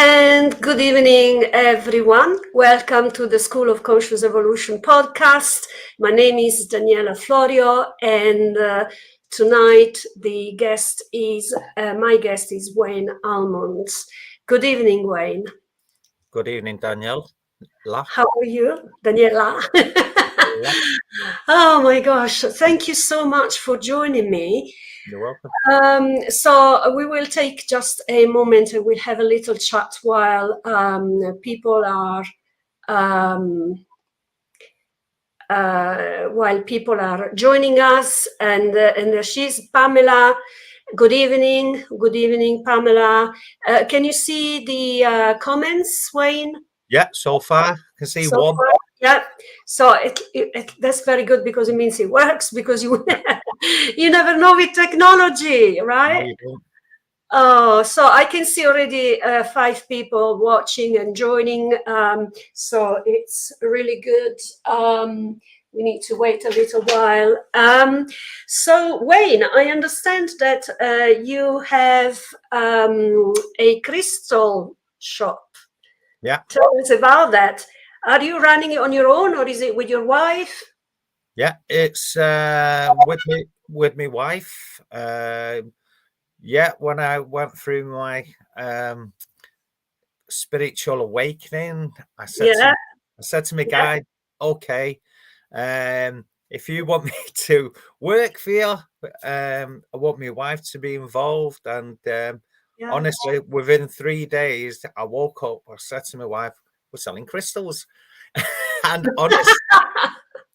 And good evening, everyone. Welcome to the School of Conscious Evolution podcast. My name is Daniela Florio, and tonight my guest is Wayne Almond. Good evening, Wayne. Good evening, Danielle. How are you, Daniela? Oh my gosh, thank you so much for joining me. You're welcome. So we will take just a moment and we'll have a little chat while people are joining us. And she's Pamela. Good evening, Pamela. Can you see the comments, Wayne? Yeah, so far I can see So one. far, yeah, so that's very good because it means it works, because you you never know with technology, right? No, you don't. Oh, so I can see already 5 people watching and joining, so it's really good. We need to wait a little while. So Wayne, I understand that you have a crystal shop. Yeah. Tell us about that. Are you running it on your own, or is it with your wife? Yeah, it's with my wife. Yeah, when I went through my spiritual awakening, I said to my guide, okay, if you want me to work for you, I want my wife to be involved. And honestly, within 3 days, I woke up, I said to my wife, we're selling crystals. And honestly,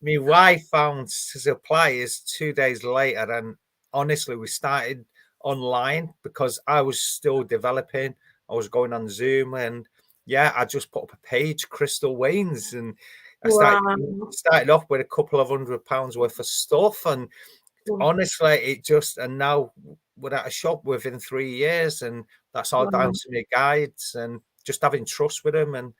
my wife found suppliers 2 days later. And honestly, we started online because I was still developing. I was going on Zoom, and I just put up a page, Crystal Wayne's, and I started off with a couple of £100 worth of stuff. And honestly, and now we're at a shop within 3 years, and that's all down to my guides and just having trust with them, and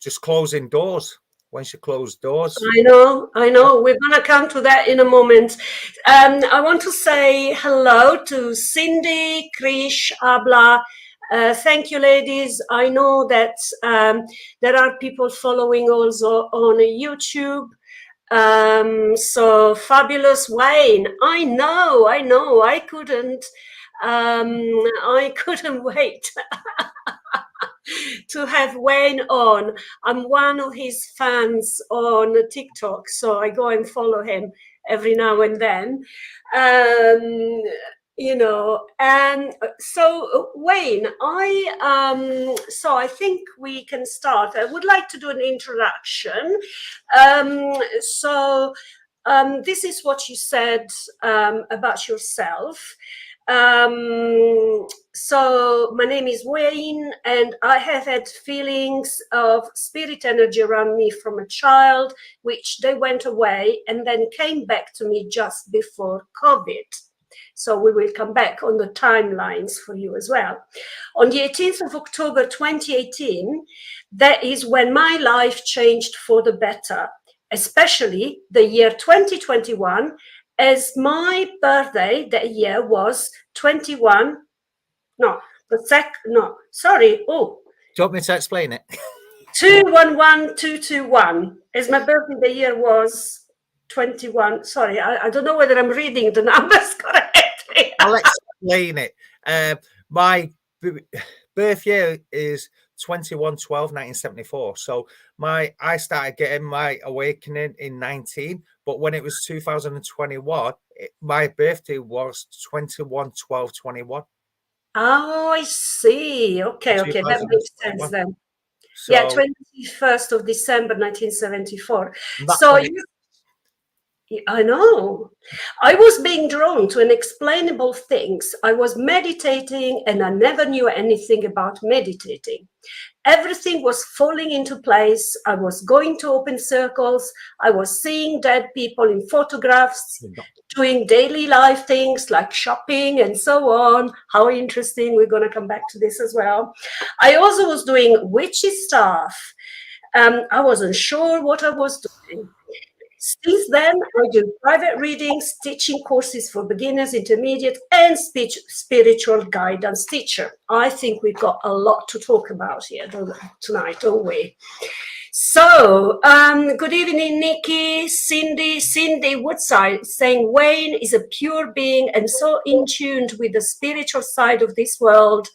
just closing doors. Once you close doors. I know. We're going to come to that in a moment. I want to say hello to Cindy, Krish, Abla. Thank you, ladies. I know that there are people following also on YouTube. So fabulous, Wayne. I know. I couldn't wait to have Wayne on. I'm one of his fans on TikTok, so I go and follow him every now and then. And so Wayne, I think we can start. I would like to do an introduction. This is what you said about yourself. So my name is Wayne, and I have had feelings of spirit energy around me from a child, which they went away and then came back to me just before COVID. So we will come back on the timelines for you as well. On the 18th of October 2018, that is when my life changed for the better, especially the year 2021, as my birthday that year was 21. No, sorry. Oh. Do you want me to explain it? 211221. As my birthday the year was 21. Sorry, I don't know whether I'm reading the numbers correctly. I'll explain it. My birth year is 21/12/1974. So I started getting my awakening in 19, but when it was 2021, my birthday was 21/12/21. Oh, I see. Okay, that makes sense then. So, 21st of December 1974. So I know. I was being drawn to unexplainable things. I was meditating, and I never knew anything about meditating. Everything was falling into place. I was going to open circles. I was seeing dead people in photographs, doing daily life things like shopping and so on. How interesting. We're going to come back to this as well. I also was doing witchy stuff. I wasn't sure what I was doing. Since then, I do private readings, teaching courses for beginners, intermediate, and spiritual guidance teacher. I think we've got a lot to talk about here tonight, don't we? So, good evening, Nikki, Cindy Woodside, saying Wayne is a pure being and so in tune with the spiritual side of this world.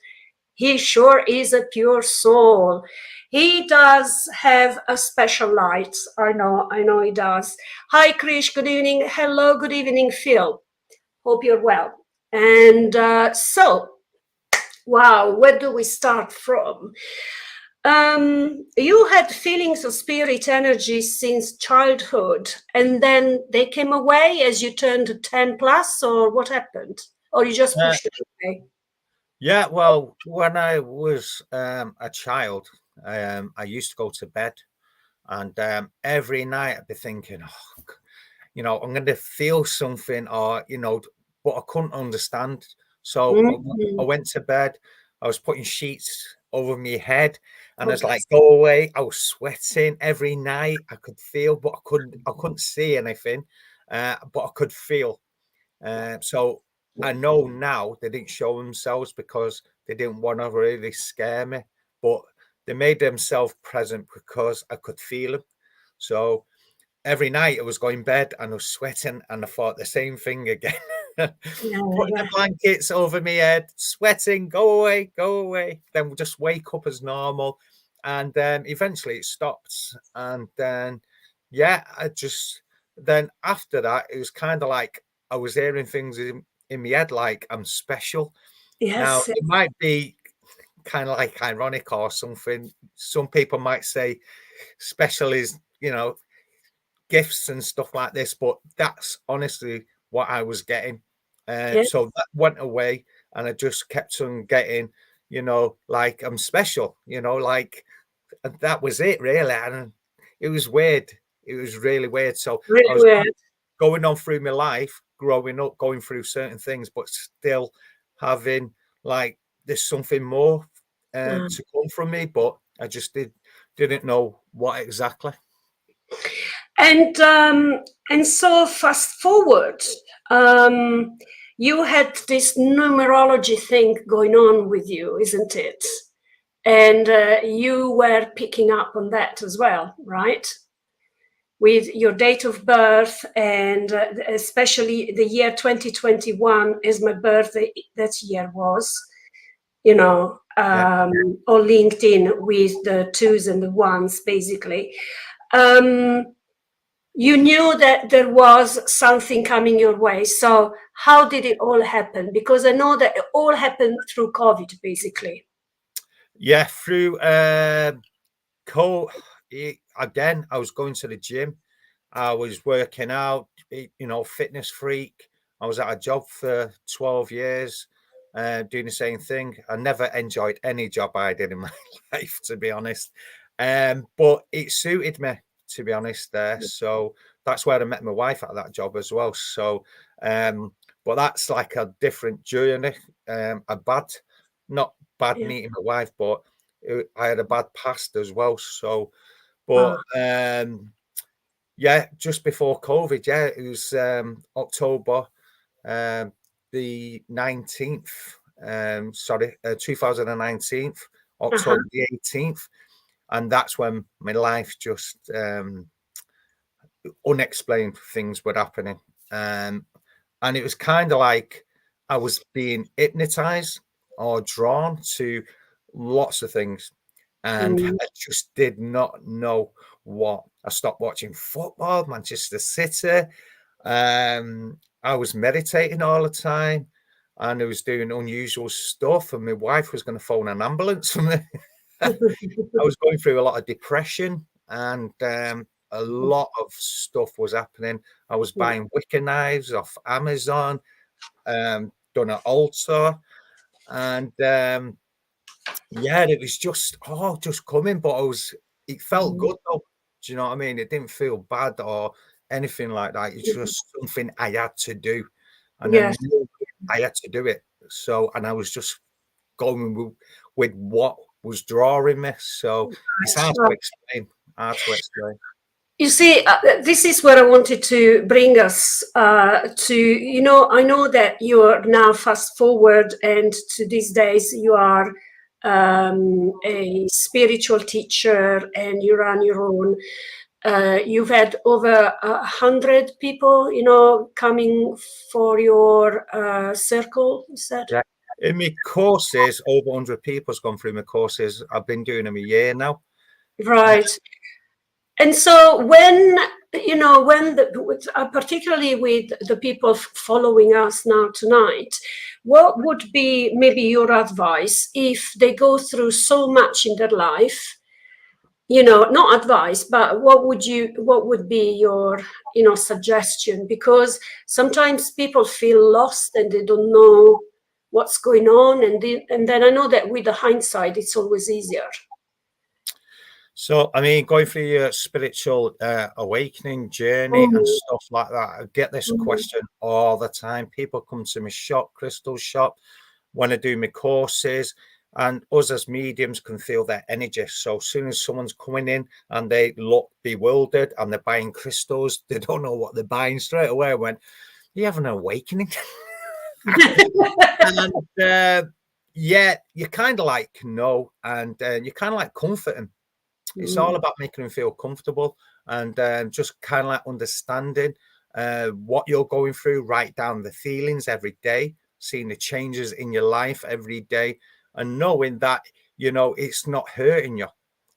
He sure is a pure soul. He does have a special light. I know he does. Hi, Krish. Good evening. Hello. Good evening, Phil. Hope you're well. And wow, where do we start from? You had feelings of spirit energy since childhood, and then they came away as you turned 10 plus, or what happened? Or you just pushed it away? Yeah, well, when I was a child, I used to go to bed, and every night I'd be thinking, oh, I'm going to feel something, or but I couldn't understand. So I went to bed. I was putting sheets over my head, and I was like, "Go away!" I was sweating every night. I could feel, but I couldn't see anything, but I could feel. So I know now they didn't show themselves because they didn't want to really scare me, but they made themselves present because I could feel them. So every night I was going to bed and I was sweating, and I thought the same thing again. Putting the blankets over my head, sweating, go away, go away. Then we'll just wake up as normal. And eventually it stopped. And then, then after that, it was kind of like I was hearing things in my head like I'm special. Yes. Now, it might be kind of like ironic or something. Some people might say special is, gifts and stuff like this, but that's honestly what I was getting. So that went away, and I just kept on getting, like I'm special, like that was it really. And it was weird. It was really weird. So really I was weird. going on through my life, growing up, going through certain things, but still having like there's something more to come from me, but I just didn't know what exactly. And so fast forward, you had this numerology thing going on with you, isn't it? And you were picking up on that as well, right? With your date of birth, and especially the year 2021 as my birthday that year was, all linked in with the twos and the ones, basically. You knew that there was something coming your way. So how did it all happen? Because I know that it all happened through COVID, basically. Yeah, through again, I was going to the gym. I was working out, fitness freak. I was at a job for 12 years, doing the same thing. I never enjoyed any job I did in my life, to be honest. But it suited me, to be honest, there. So that's where I met my wife at that job as well. So, but that's like a different journey. Not bad meeting my wife, but I had a bad past as well. So, but just before COVID, it was October the 19th, 2019, October the 18th. And that's when my life just unexplained things were happening. And it was kind of like I was being hypnotized or drawn to lots of things. And I just did not know what. I stopped watching football, Manchester City. I was meditating all the time, and I was doing unusual stuff. And my wife was going to phone an ambulance for me. I was going through a lot of depression, and a lot of stuff was happening. I was buying Wicca knives off Amazon, done an altar, and it was just coming. But it felt good though. Do you know what I mean? It didn't feel bad or anything like that. It's just something I had to do, and I knew I had to do it. So, and I was just going with what was drawing me. So it's hard to explain. You see, this is where I wanted to bring us to, I know that you're now fast forward and to these days you are a spiritual teacher and you run your own. You've had over 100 people, coming for your circle, you said? Yeah. In my courses, over 100 people's gone through my courses. I've been doing them a year now. Right. And so when particularly with the people following us now tonight, what would be maybe your advice if they go through so much in their life? Not advice, but what would be your, suggestion? Because sometimes people feel lost and they don't know what's going on. And then I know that with the hindsight, it's always easier. So, I mean, going through your spiritual awakening journey and stuff like that, I get this question all the time. People come to my shop, Crystal Shop, when I do my courses, and us as mediums can feel their energy. So as soon as someone's coming in and they look bewildered and they're buying crystals, they don't know what they're buying straight away. I went, you have an awakening. And yeah, you kind of like know, and you kind of like comfort them. It's all about making them feel comfortable and just kind of like understanding what you're going through, write down the feelings every day, seeing the changes in your life every day, and knowing that, it's not hurting you.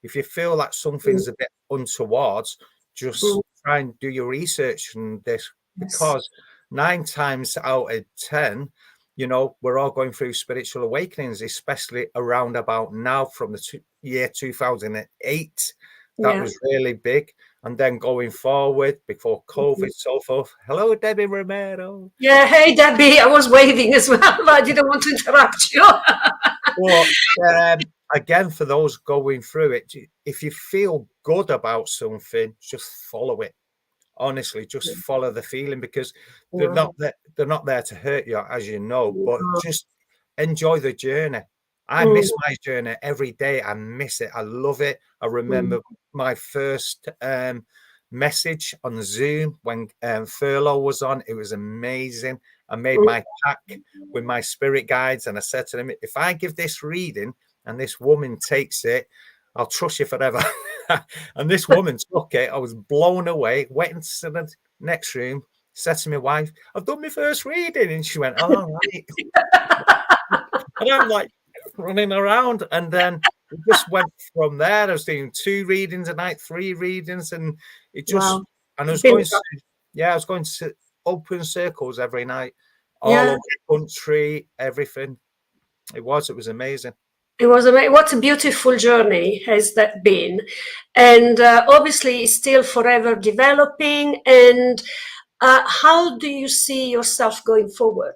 If you feel like something's a bit untoward, just try and do your research on this, because 9 times out of 10, we're all going through spiritual awakenings, especially around about now from the year 2008. That was really big. And then going forward, before COVID, so forth. Hello, Debbie Romero. Yeah, hey, Debbie. I was waving as well, but I didn't want to interrupt you. Well, again, for those going through it, if you feel good about something, just follow it. Honestly, just follow the feeling, because they're not there to hurt you, as you know, but just enjoy the journey. I miss my journey every day. I miss it. I love it. I remember my first message on Zoom when Furlough was on. It was amazing. I made my pack with my spirit guides, and I said to them, if I give this reading and this woman takes it, I'll trust you forever. And this woman took it. I was blown away. Went into the next room, said to my wife, I've done my first reading. And she went, oh, all right. And I'm like running around. And then it just went from there. I was doing 2 readings a night, 3 readings. And it just, and I was going to open circles every night, all over the country, everything. It was amazing. It was amazing. What a beautiful journey has that been. And obviously it's still forever developing. And how do you see yourself going forward?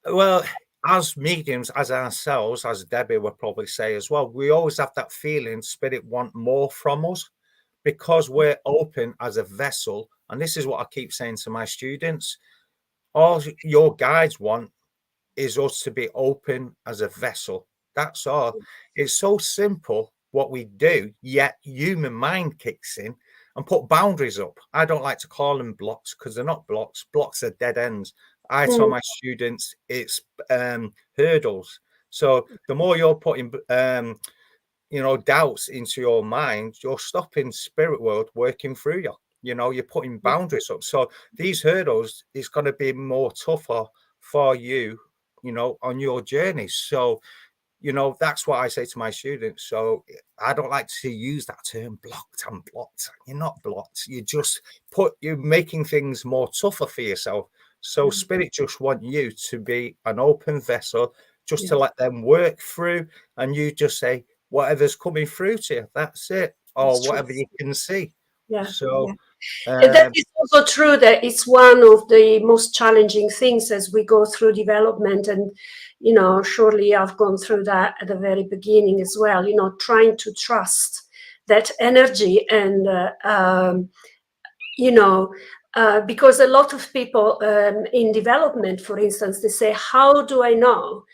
Well, as mediums, as ourselves, as Debbie would probably say as well, we always have that feeling spirit want more from us, because we're open as a vessel. And this is what I keep saying to my students. All your guides want is us to be open as a vessel. That's all. It's so simple what we do, yet human mind kicks in and put boundaries up. I don't like to call them blocks, because they're not blocks. Blocks are dead ends. I tell my students it's hurdles. So the more you're putting doubts into your mind, you're stopping spirit world working through you. You're putting boundaries up. So these hurdles is going to be more tougher for you, on your journey. So, that's what I say to my students. So I don't like to use that term blocked and blocked. You're not blocked. You're making things more tougher for yourself. So spirit just want you to be an open vessel, just to let them work through, and you just say whatever's coming through to you, that's it, or that's whatever you can see. That is also true that it's one of the most challenging things as we go through development. And surely I've gone through that at the very beginning as well, trying to trust that energy. And because a lot of people in development, for instance, they say, how do I know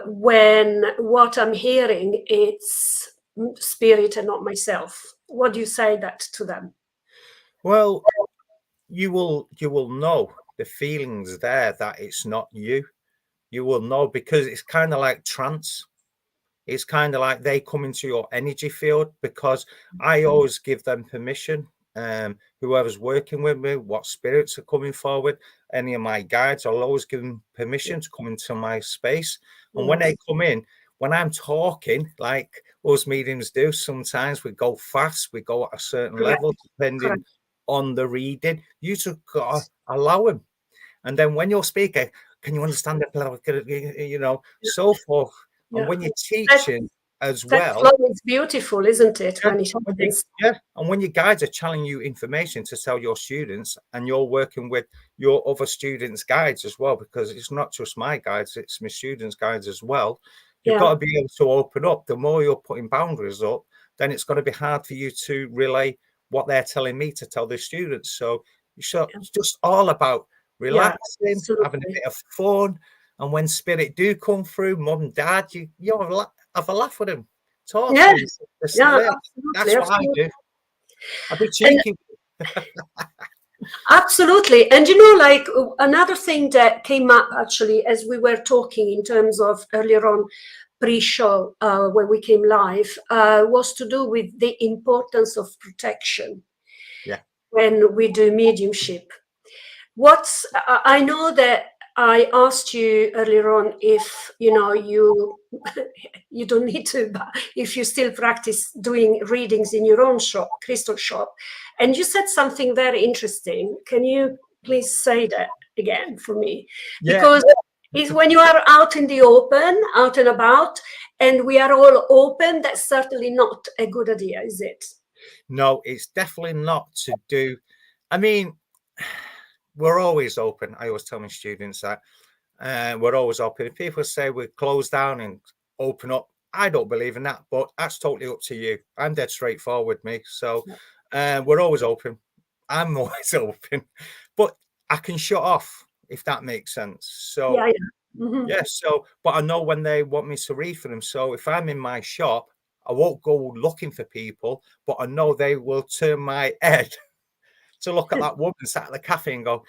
when what I'm hearing it's spirit and not myself? what do you say that to them? Well, you will know the feelings there that it's not you. You will know, because it's kind of like trance. It's kind of like they come into your energy field, because I always give them permission. Whoever's working with me, what spirits are coming forward, any of my guides, I'll always give them permission to come into my space. And when they come in, when I'm talking, like us mediums do, sometimes we go fast, we go at a certain level, depending on the reading. You just got to allow them. And then when you're speaking, can you understand it? So forth. And when you're teaching as well, that flow is beautiful, isn't it? When it happens. And when your guides are telling you information to tell your students, and you're working with your other students' guides as well, because it's not just my guides, it's my students' guides as well. You've got to be able to open up. The more you're putting boundaries up, then it's going to be hard for you to relay what they're telling me to tell the students. So it's just all about relaxing, having a bit of fun. And when spirit do come through, mum and dad, you have a laugh with them. Talk to them. That's what I do. I'd be cheeky. Absolutely. And you know, like another thing that came up actually as we were talking in terms of earlier on pre-show when we came live was to do with the importance of protection when we do mediumship. I know that I asked you earlier on if you don't need to, but if you still practice doing readings in your own shop, crystal shop, and you said something very interesting. Can you please say that again for me? Because it's when you are out in the open, out and about, and we are all open, that's certainly not a good idea, is it? No, it's definitely not to do. I mean, we're always open. I always tell my students that we're always open. If people say we're closed down and open up, I don't believe in that, but that's totally up to you. I'm dead straightforward, me. So we're always open. I'm always open, but I can shut off, if that makes sense. So so, but I know when they want me to read for them. So if I'm in my shop, I won't go looking for people, but I know they will turn my head to look at that woman sat at the cafe and go,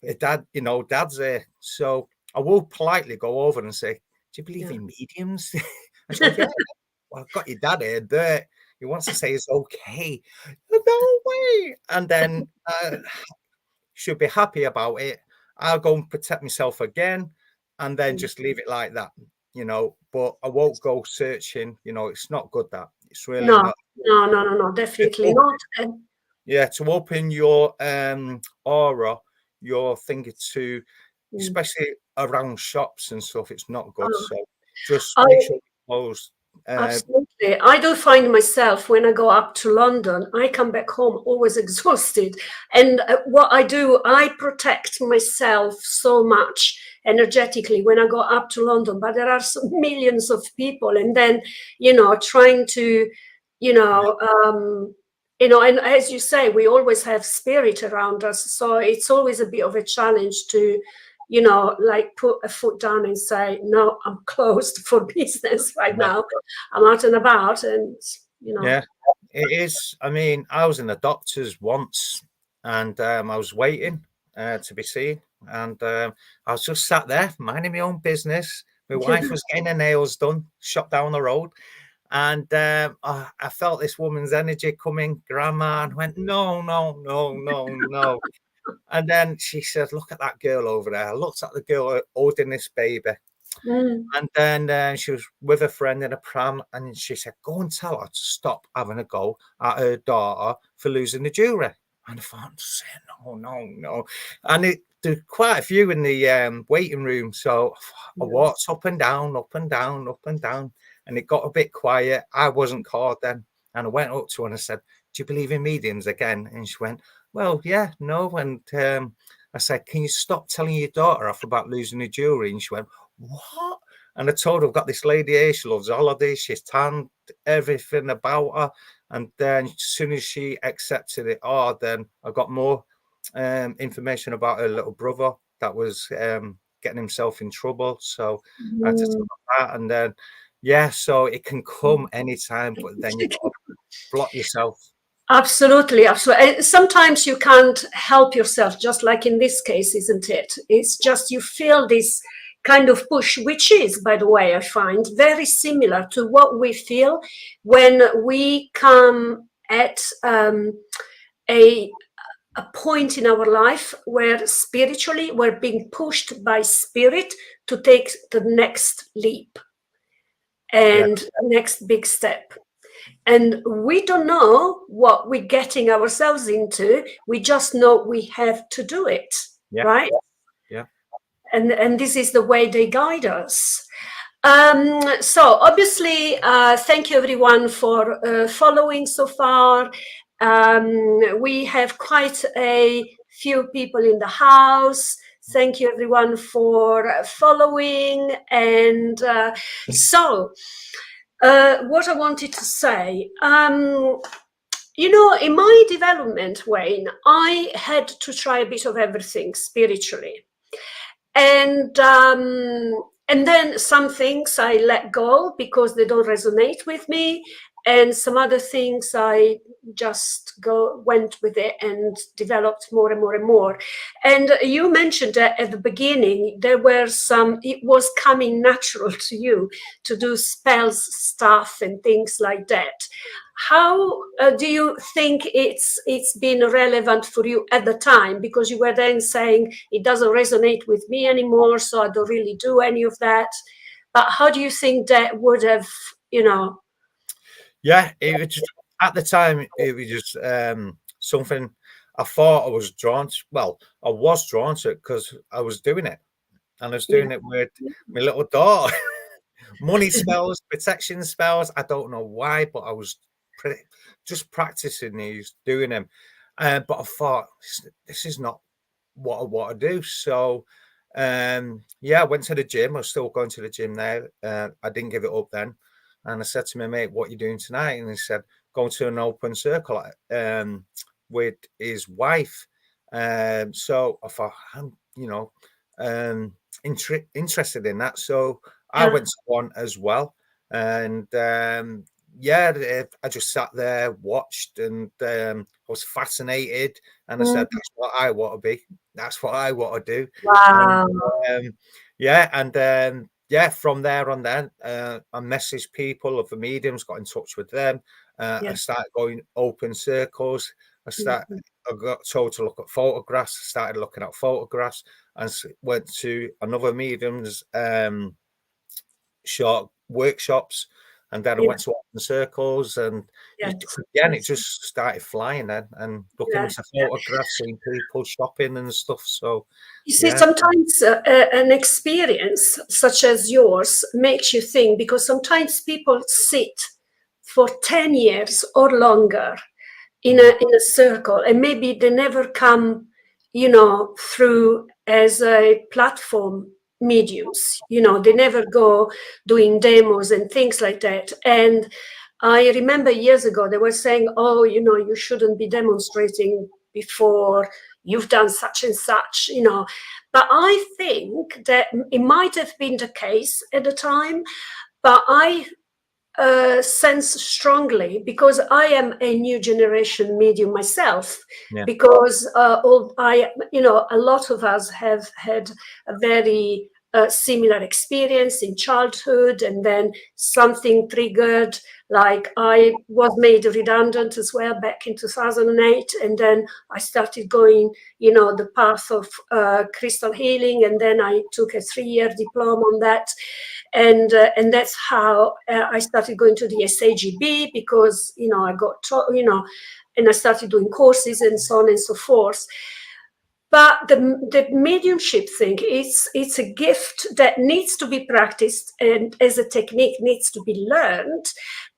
hey, Dad, Dad's there. So I will politely go over and say, do you believe in mediums? I said, yeah. Well, I've got your dad here. There. He wants to say it's okay. No way. And then should be happy about it. I'll go and protect myself again, and then just leave it like that, But I won't go searching. It's not good. That it's really not. No, definitely not. To open your aura, your thinking to, especially around shops and stuff, it's not good. So just make sure it's closed. Absolutely. I do find myself when I go up to London, I come back home always exhausted. And what I do, I protect myself so much energetically when I go up to London. But there are millions of people, and then, trying to, and as you say, we always have spirit around us. So it's always a bit of a challenge to, like put a foot down and say, no, I'm closed for business right now. I'm out and about, and Yeah, it is. I mean, I was in the doctor's once, and I was waiting to be seen, and I was just sat there minding my own business. My wife was getting her nails done, shop down the road, and I felt this woman's energy coming, grandma, and went, no, no, no, no, no. And then she said, look at that girl over there. I looked at the girl holding this baby. And then she was with a friend in a pram, and she said, go and tell her to stop having a go at her daughter for losing the jewelry. And I thought, no. And there's quite a few in the waiting room. So I walked up and down, and it got a bit quiet. I wasn't caught then. And I went up to her and I said, do you believe in mediums again? And she went, well, yeah, no. And I said, can you stop telling your daughter off about losing her jewelry? And she went, what? And I told her, I've got this lady here, she loves holidays, she's tanned, everything about her. And then as soon as she accepted it, then I got more information about her little brother that was getting himself in trouble. So I had to tell her that. And then, so it can come anytime, but then you've got to block yourself. Absolutely, absolutely. Sometimes you can't help yourself, just like in this case, isn't it? It's just you feel this kind of push, which is, by the way, I find very similar to what we feel when we come at a point in our life where spiritually we're being pushed by spirit to take the next leap and next big step. And we don't know what we're getting ourselves into. We just know we have to do it, right? Yeah. And this is the way they guide us. So obviously, thank you everyone for following so far. We have quite a few people in the house. Thank you everyone for following. And what I wanted to say, you know, in my development, Wayne, I had to try a bit of everything spiritually. And then some things I let go because they don't resonate with me, and some other things I just went with it and developed more and more and more. And you mentioned that at the beginning there were it was coming natural to you to do spells stuff and things like that. How do you think it's been relevant for you at the time? Because you were then saying it doesn't resonate with me anymore, so I don't really do any of that. But how do you think that would have, you know? Yeah, it was just, at the time, it was just something I thought I was drawn to. Well, I was drawn to it because I was doing it, and I was doing it with my little daughter. Money spells, protection spells. I don't know why, but I was just practicing these, doing them. But I thought this is not what I want to do. So, yeah, I went to the gym. I was still going to the gym now. I didn't give it up then. And I said to my mate, "What are you doing tonight?" And he said, "Going to an open circle with his wife." So I thought, I'm, interested in that. So I went to one as well. And yeah, I just sat there, watched, and I was fascinated. And I said, "That's what I want to be. That's what I want to do." Wow. And yeah, and yeah, from there on, then I messaged people of the mediums, got in touch with them. I started going open circles. I got told to look at photographs. I started looking at photographs and went to another medium's short workshops, and then I went to open circles, and again it just started flying then, and looking into photographs, seeing people shopping and stuff. So you see, sometimes an experience such as yours makes you think, because sometimes people sit for 10 years or longer in a circle, and maybe they never come, you know, through as a platform mediums. You know, they never go doing demos and things like that. And I remember years ago they were saying, "Oh, you know, you shouldn't be demonstrating before you've done such and such," you know. But I think that it might have been the case at the time, but I sense strongly, because I am a new generation medium myself, because a lot of us have had a very similar experience in childhood, and then something triggered, like I was made redundant as well back in 2008, and then I started going, you know, the path of crystal healing, and then I took a 3-year diploma on that. And that's how I started going to the SAGB, because, you know, I got taught, you know, and I started doing courses and so on and so forth. But the mediumship thing, it's a gift that needs to be practiced, and as a technique needs to be learned.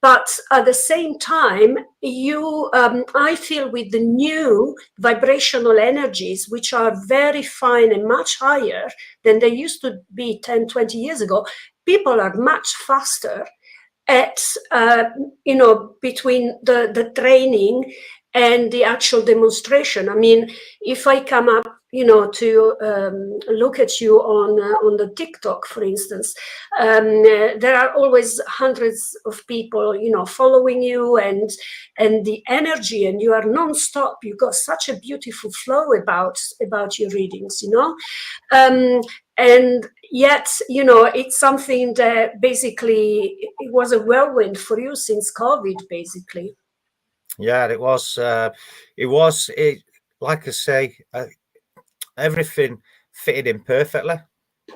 But at the same time, I feel with the new vibrational energies, which are very fine and much higher than they used to be 10, 20 years ago, people are much faster at, between the training and the actual demonstration. I mean, if I come up to look at you on the TikTok, for instance. There are always hundreds of people, following you, and the energy, and you are non-stop. You got such a beautiful flow about your readings, and yet, it's something that basically it was a whirlwind for you since COVID, basically. Yeah, it was. Like I say, everything fitted in perfectly.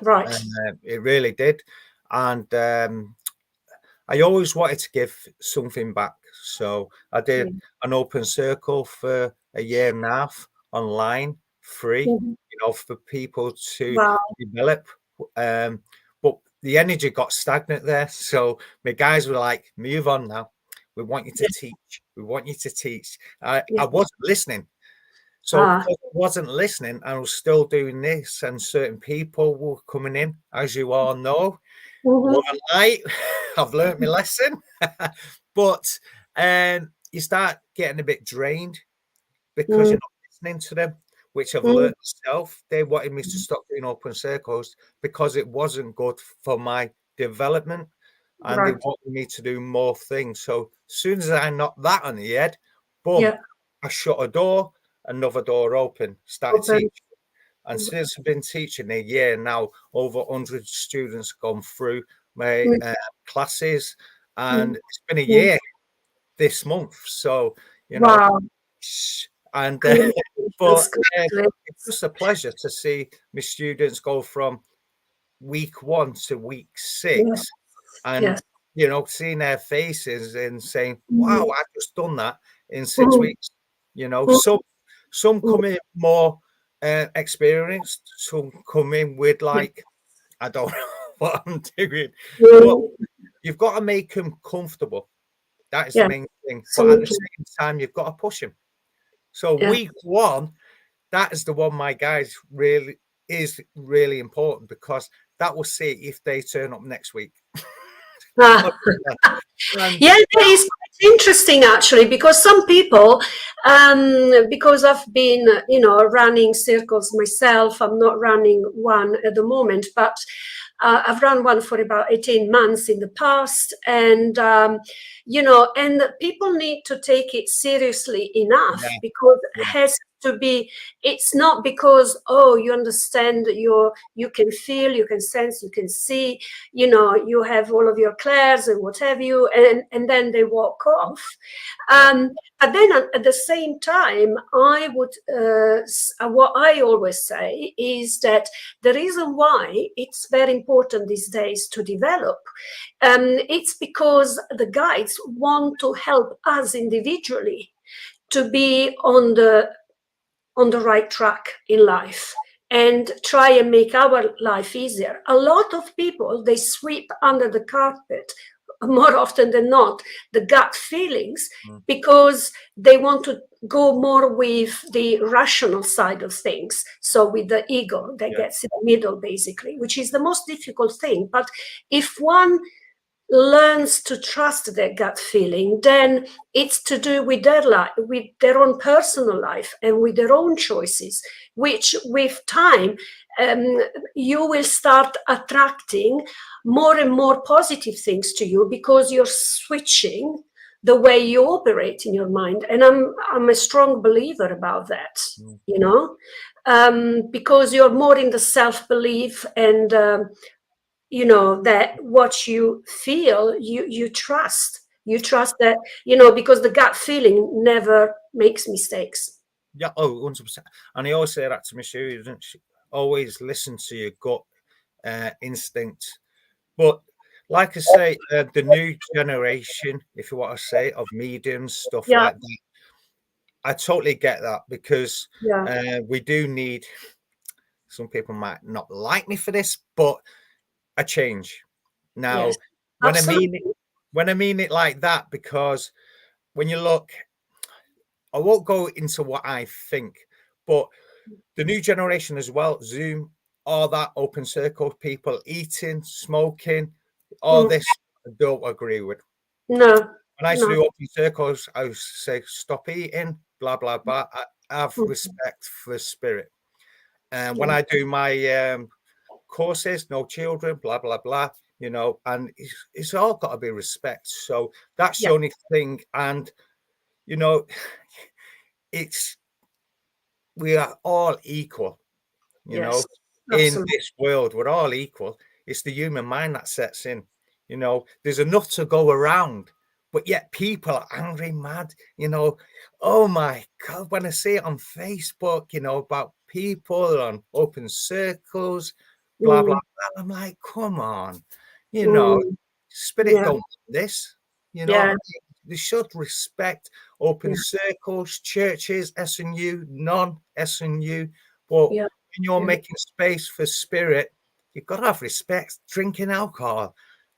Right. It really did. And I always wanted to give something back. So I did an open circle for a year and a half online, free, for people to develop. But the energy got stagnant there. So my guys were like, move on now. We want you to teach. We want you to teach. I wasn't listening. So because I wasn't listening, I was still doing this, and certain people were coming in, as you all know. Overnight, I've learned my lesson. But you start getting a bit drained because you're not listening to them, which I've learned myself. They wanted me to stop doing open circles because it wasn't good for my development, and they wanted me to do more things. So as soon as I knocked that on the head, boom, I shut a door, another door open, started teaching. And since I've been teaching a year now, over 100 students gone through my classes, and it's been a year this month. So, and but it's just a pleasure to see my students go from week 1 to week 6, and seeing their faces and saying, "Wow, I've just done that in 6 weeks." Some come in more experienced, some come in with like, I don't know what I'm doing, but you've got to make them comfortable. That is the main thing. But at the same time, you've got to push them. So week 1, that is the one my guys really is really important, because that will see if they turn up next week. That is quite interesting, actually, because some people, because I've been, running circles myself. I'm not running one at the moment, but I've run one for about 18 months in the past, and and people need to take it seriously enough, because it has to be. It's not because, you understand, you can feel, you can sense, you can see, you have all of your clairs and what have you, and then they walk off. But then at the same time, I would, what I always say is that the reason why it's very important these days to develop, it's because the guides want to help us individually to be on the right track in life and try and make our life easier. A lot of people, they sweep under the carpet, more often than not, the gut feelings, because they want to go more with the rational side of things. So with the ego that gets in the middle, basically, which is the most difficult thing. But if one learns to trust their gut feeling, then it's to do with their life, with their own personal life, and with their own choices, which with time you will start attracting more and more positive things to you, because you're switching the way you operate in your mind. And I'm a strong believer about that, because you're more in the self-belief, and that what you feel, you trust that, because the gut feeling never makes mistakes. Yeah, 100%. And I always say that to my students: always listen to your gut instinct. But like I say, the new generation, if you want to say, of mediums, stuff like that, I totally get that, because we do need, some people might not like me for this, but a change. Now, when I mean it like that, because when you look, I won't go into what I think, but the new generation as well, Zoom, all that open circle, people eating, smoking, all this, I don't agree with. No. When I used to do open circles, I would say, stop eating, blah, blah, blah. I have respect for the spirit. when I do my courses, no children, blah, blah, blah, you know, and it's all got to be respect. So that's the only thing. And, you know, we are all equal, you know, in this world. We're all equal. It's the human mind that sets in, you know, there's enough to go around, but yet people are angry, mad, you know. Oh my God, when I see it on Facebook, you know, about people on open circles, blah, blah, blah, I'm like, come on, you know, spirit don't want this, you know what I mean? They should respect open circles, churches, SNU, non-SNU, but when you're making space for spirit, you've got to have respect. Drinking alcohol,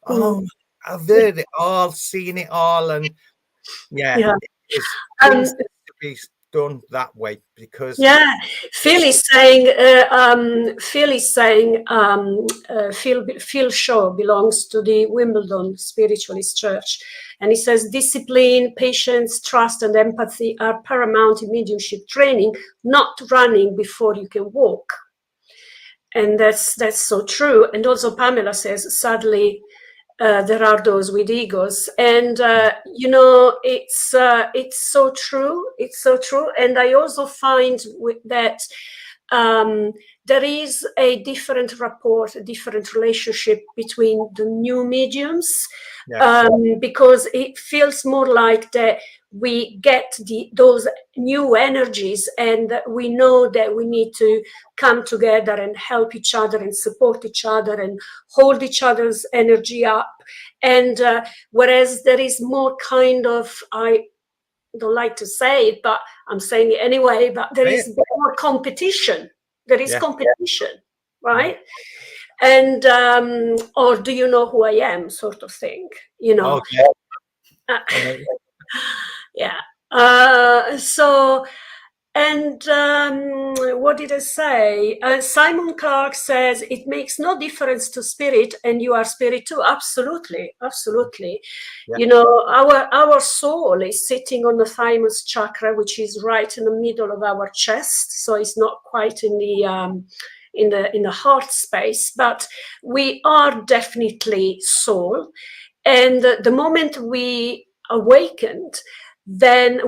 oh, I've heard it all, seen it all, and it's things to be done that way, because Phil is saying Phil Shaw belongs to the Wimbledon Spiritualist Church, and he says discipline, patience, trust, and empathy are paramount in mediumship training, not running before you can walk. And that's so true. And also Pamela says, sadly, there are those with egos, and you know, it's so true. It's so true. And I also find that there is a different rapport, a different relationship between the new mediums, because it feels more like that we get those new energies, and we know that we need to come together and help each other and support each other and hold each other's energy up. And whereas there is more kind of, I don't like to say it, but I'm saying it anyway, but there is more competition. There is competition, right? And or do you know who I am, sort of thing, you know? So, and what did I say? Simon Clark says it makes no difference to spirit, and you are spirit too. Absolutely, absolutely. You know, our soul is sitting on the thymus chakra, which is right in the middle of our chest. So it's not quite in the heart space, but we are definitely soul. And the moment we awakened, then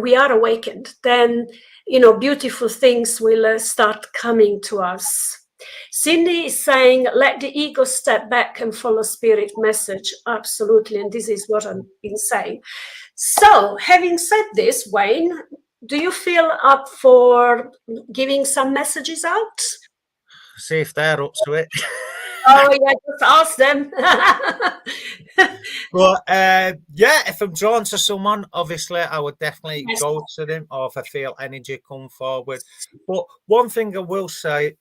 you know, beautiful things will start coming to us. Cindy is saying, let the ego step back and follow spirit message. Absolutely. And this is what I've been saying. So having said this, Wayne, do you feel up for giving some messages out? See if they're up to it. Oh yeah, just ask them. But if I'm drawn to someone, obviously I would definitely go to them, or if I feel energy come forward. But one thing I will say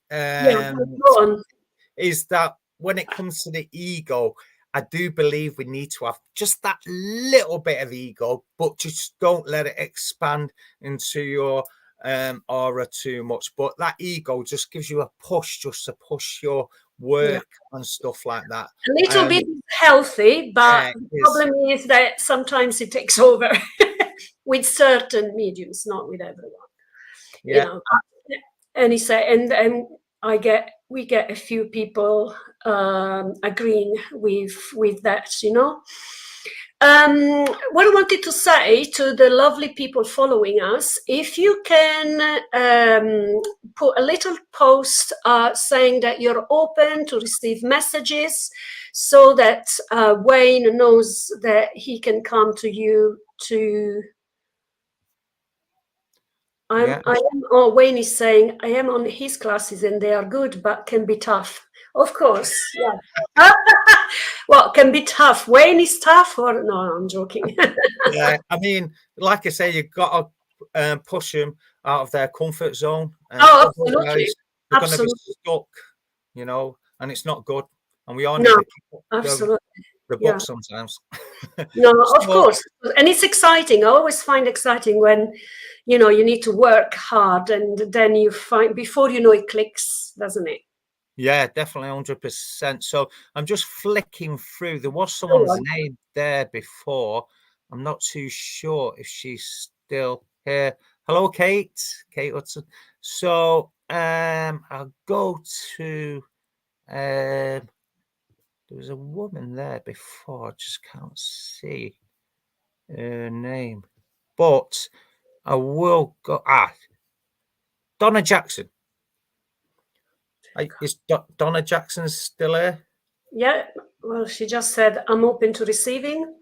is that when it comes to the ego, I do believe we need to have just that little bit of ego, but just don't let it expand into your aura too much. But that ego just gives you a push, just to push your work and stuff like that. A little bit healthy, but the problem is that sometimes it takes over with certain mediums, not with everyone. You know, and he said, and we get a few people agreeing with that, you know. What I wanted to say to the lovely people following us, if you can put a little post saying that you're open to receive messages, so that Wayne knows that he can come to you to... Wayne is saying, I am on his classes and they are good, but can be tough. Of course, yeah. Well, can be tough. Wayne is tough, or no? I'm joking. Yeah, I mean, like I say, you've got to push them out of their comfort zone. Absolutely. They're going to be stuck, you know, and it's not good. And we all need to keep the book sometimes. No, of course, and it's exciting. I always find exciting when, you know, you need to work hard, and then you find, before you know, it clicks, doesn't it? Yeah, definitely 100%. So I'm just flicking through. There was someone's name there before. I'm not too sure if she's still here. Hello, Kate. Kate Hudson. So I'll go to there was a woman there before, I just can't see her name. But I will go Donna Jackson. Is Donna Jackson still here? Yeah. Well, she just said, I'm open to receiving.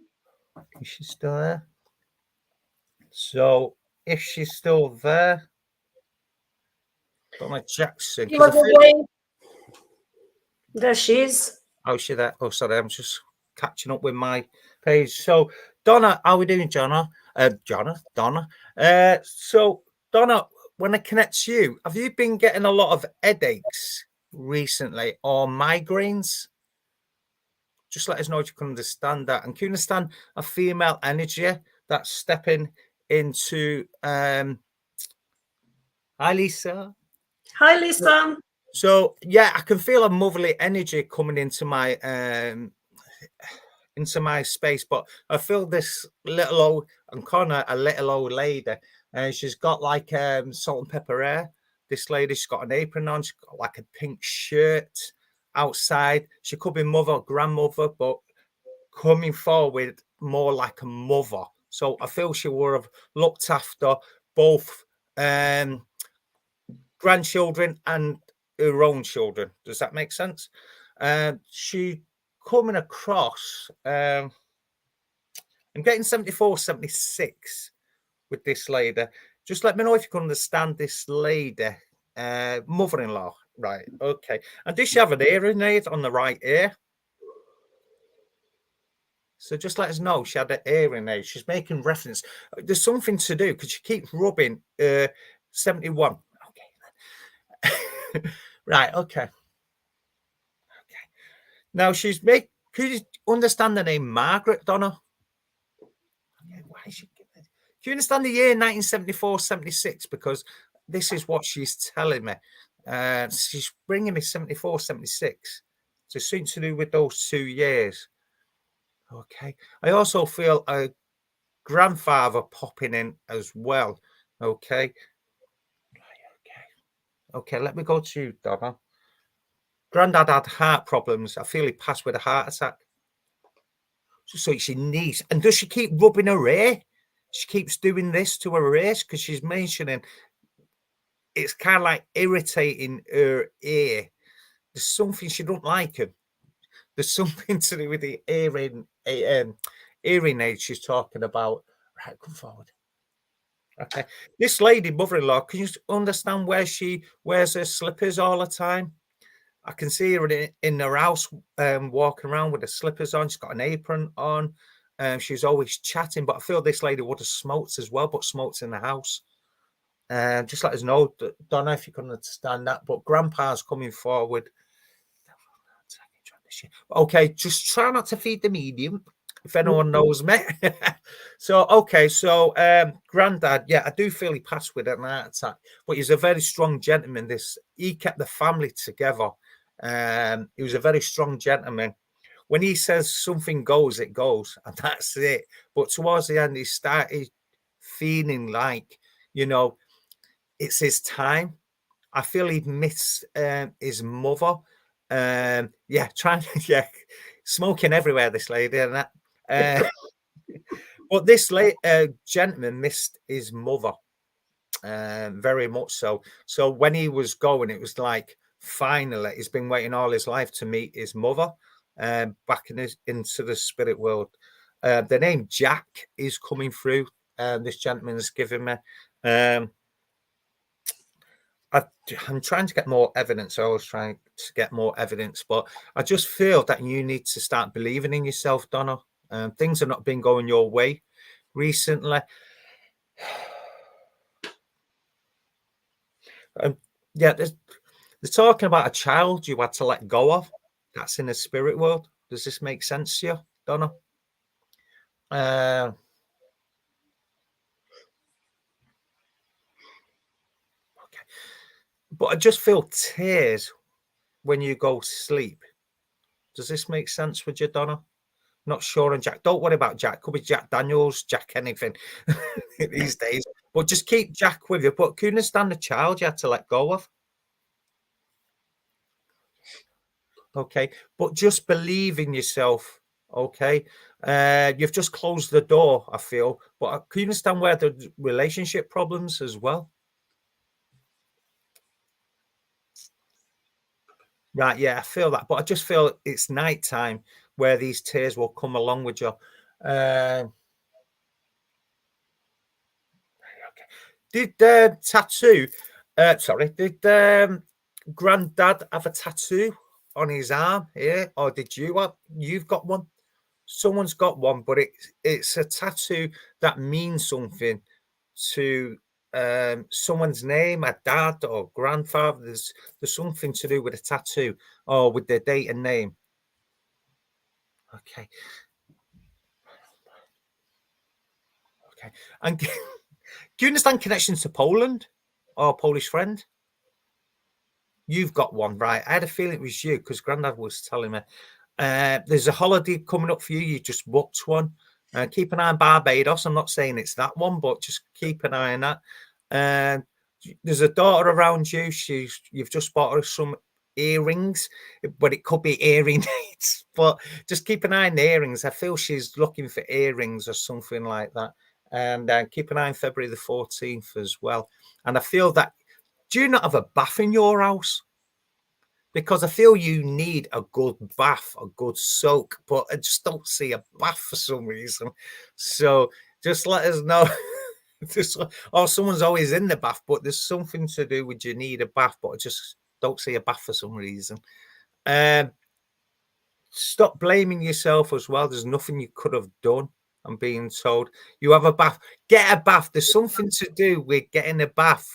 Is she still there? So if she's still there, Donna Jackson. There she is. Oh, she there? Oh, sorry, I'm just catching up with my page. So, Donna, how are we doing, Donna? Donna. So, Donna, when I connect you, have you been getting a lot of headaches recently or migraines? Just let us know if you can understand that. And can you understand a female energy that's stepping into Hi Lisa. Hi Lisa. So yeah, I can feel a motherly energy coming into my space, but I feel this little old and Connor, a little old lady, and she's got like salt and pepper hair. This lady, she's got an apron on, she's got like a pink shirt outside. She could be mother or grandmother, but coming forward more like a mother. So I feel she would have looked after both grandchildren and her own children. Does that make sense? She coming across, I'm getting 74, 76 with this lady. Just let me know if you can understand this lady, mother-in-law. Right, okay. And does she have an hearing aid on the right ear? So just let us know she had an hearing aid. She's making reference. There's something to do because she keeps rubbing 71. Okay. Right, okay. Okay. Now she's could you understand the name Margaret, Donna? Okay, why is she do you understand the year 1974, 76? Because this is what she's telling me. She's bringing me 74, 76. So it's something to do with those 2 years. Okay. I also feel a grandfather popping in as well. Okay. Okay, let me go to you, Donna. Granddad had heart problems. I feel he passed with a heart attack. So it's your niece. And does she keep rubbing her ear? She keeps doing this to her ears because she's mentioning it's kind of like irritating her ear. There's something she don't like him. There's something to do with the hearing aid she's talking about. Right, come forward. Okay. This lady, mother-in-law, can you understand where she wears her slippers all the time? I can see her in her house walking around with her slippers on. She's got an apron on. She's always chatting, but I feel this lady would have smoked as well, but smoked in the house. Just let us know. Don't know if you can understand that, but Grandpa's coming forward. Okay, just try not to feed the medium, if anyone knows me. So, okay, so Granddad, yeah, I do feel he passed with an heart attack, but he's a very strong gentleman. He kept the family together. He was a very strong gentleman. When he says something goes, it goes, and that's it. But towards the end, he started feeling like, it's his time. I feel he'd missed his mother. Smoking everywhere, this lady, and that. But this gentleman missed his mother, very much so. So when he was going, it was like finally he's been waiting all his life to meet his mother, back into the spirit world. The name Jack is coming through. This gentleman has given me. I'm trying to get more evidence. I always try to get more evidence, but I just feel that you need to start believing in yourself, Donna. Things have not been going your way recently. They're talking about a child you had to let go of. That's in the spirit world. Does this make sense to you, Donna? Okay. But I just feel tears when you go to sleep. Does this make sense with you, Donna? Not sure on Jack. Don't worry about Jack. Could be Jack Daniels, Jack anything these days. But just keep Jack with you. But can you understand the child you had to let go of? Okay, but just believe in yourself. Okay, you've just closed the door, I feel, but can you understand where the relationship problems as well? Right, yeah, I feel that, but I just feel it's nighttime where these tears will come along with you. Um, did tattoo? Sorry, did Granddad have a tattoo on his arm here, or did you have? You've got one. Someone's got one, but it's a tattoo that means something to someone's name, a dad or grandfather. There's something to do with a tattoo or with their date and name. Okay, okay. And do you understand connections to Poland or Polish friend? You've got one, right? I had a feeling it was you because Grandad was telling me. There's a holiday coming up for you. You just booked one. Keep an eye on Barbados. I'm not saying it's that one, but just keep an eye on that. Um, there's a daughter around you. You've just bought her some earrings, but it could be earring needs. But just keep an eye on the earrings. I feel she's looking for earrings or something like that. And keep an eye on February the 14th as well. And I feel that. Do you not have a bath in your house? Because I feel you need a good bath, a good soak, but I just don't see a bath for some reason. So just let us know. Or someone's always in the bath, but there's something to do with you need a bath, but I just don't see a bath for some reason. Stop blaming yourself as well. There's nothing you could have done. I'm being told you have a bath. Get a bath. There's something to do with getting a bath.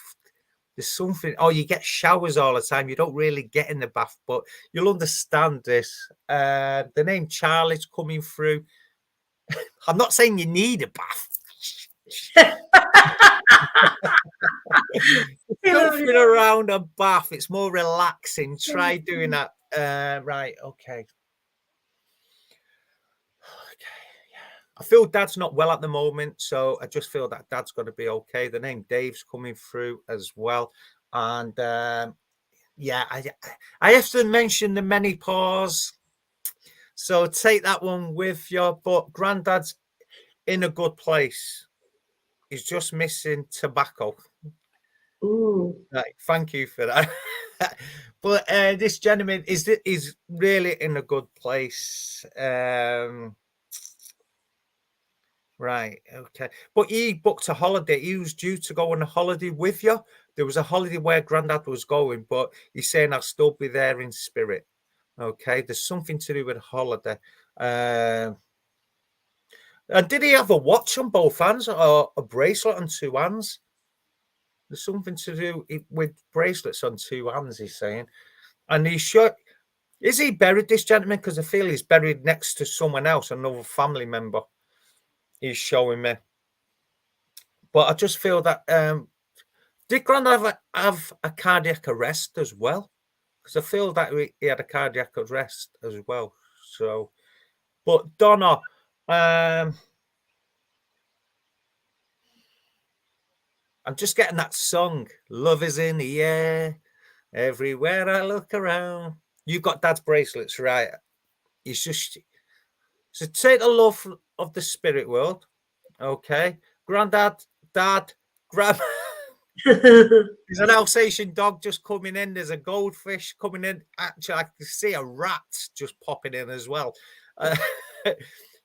There's something. Oh, you get showers all the time. You don't really get in the bath, but you'll understand this. The name Charlie's coming through. I'm not saying you need a bath. Something around a bath. It's more relaxing. Try doing that. Right. Okay. I feel Dad's not well at the moment, so I just feel that Dad's going to be okay. The name Dave's coming through as well, and yeah, I have to mention the menopause, so take that one with you. But Granddad's in a good place. He's just missing tobacco. Ooh. Right, thank you for that. But this gentleman is really in a good place. Right, okay. But he booked a holiday. He was due to go on a holiday with you. There was a holiday where Grandad was going, but he's saying I'll still be there in spirit. Okay, there's something to do with a holiday. And did he have a watch on both hands or a bracelet on two hands? There's something to do with bracelets on two hands, he's saying. And he's sure, is he buried, this gentleman? Because I feel he's buried next to someone else, another family member. He's showing me. But I just feel that did Grandad have a cardiac arrest as well? Because I feel that he had a cardiac arrest as well. So, but Donna, I'm just getting that song. Love is in the air. Everywhere I look around. You've got Dad's bracelets, right? He's just so take the love of the spirit world. Okay. Grandad, Dad, Grandma. There's an Alsatian dog just coming in. There's a goldfish coming in. Actually, I can see a rat just popping in as well.